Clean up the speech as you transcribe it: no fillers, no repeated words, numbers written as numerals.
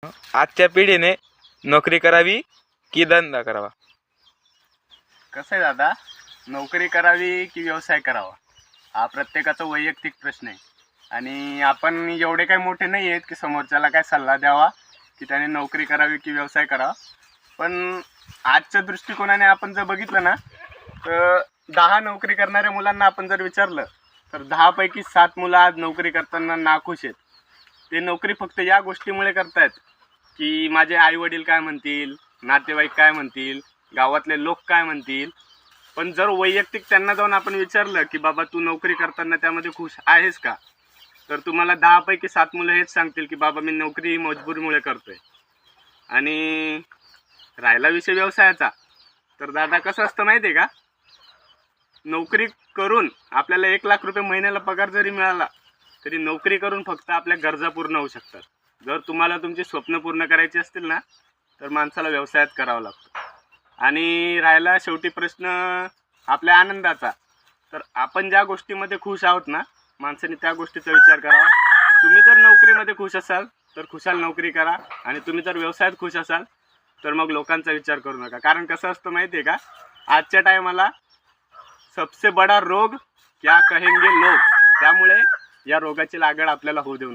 आजच्या पिढीने नोकरी करावी की धंदा करावा? कसं आहे दादा, नोकरी करावी की व्यवसाय करावा हा प्रत्येकाचा वैयक्तिक प्रश्न आहे. आणि आपण एवढे काही मोठे नाही आहेत की समोरच्याला काय सल्ला द्यावा की त्याने नोकरी करावी की व्यवसाय करावा. पण आजच्या दृष्टिकोनाने आपण जर बघितलं ना, तर 10 नोकरी करणाऱ्या मुलांना आपण जर विचारलं तर 10 पैकी 7 मुलं आज नोकरी करताना नाखुश आहेत. ते नोकरी फक्त या गोष्टीमुळे करतायत की माझे आई वडील काय म्हणतील, नातेवाईक काय म्हणतील, गावातले लोक काय म्हणतील. पण जर वैयक्तिक त्यांना जाऊन आपण विचारलं की बाबा तू नोकरी करताना त्यामध्ये खुश आहेस का, तर तुम्हाला 10 पैकी 7 मुलं हेच सांगतील की बाबा मी नोकरी मजबुरीमुळे करतोय. आणि राहिला विषय व्यवसायाचा, तर दादा कसं असतं माहिती आहे का, नोकरी करून आपल्याला 1 लाख रुपये महिन्याला पगार जरी मिळाला तरी नोकरी करून फक्त आपल्या गरजा पूर्ण होऊ शकतात. जर तुम्हाला तुमची स्वप्न पूर्ण करायची असतील ना, तर माणसाला व्यवसायात करावं लागतं. आणि राहिला शेवटी प्रश्न आपल्या आनंदाचा, तर आपण ज्या गोष्टीमध्ये खुश आहोत ना, माणसाने त्या गोष्टीचा विचार करावा. तुम्ही जर नोकरीमध्ये खुश असाल तर खुशाल नोकरी करा, आणि तुम्ही जर व्यवसायात खुश असाल तर मग लोकांचा विचार करू नका. कारण कसं असतं माहिती आहे का, आजच्या टायमाला सबसे बडा रोग क्या कहेंगे लोग, त्यामुळे या रोगाची लागण आपल्याला होऊ देऊ नये.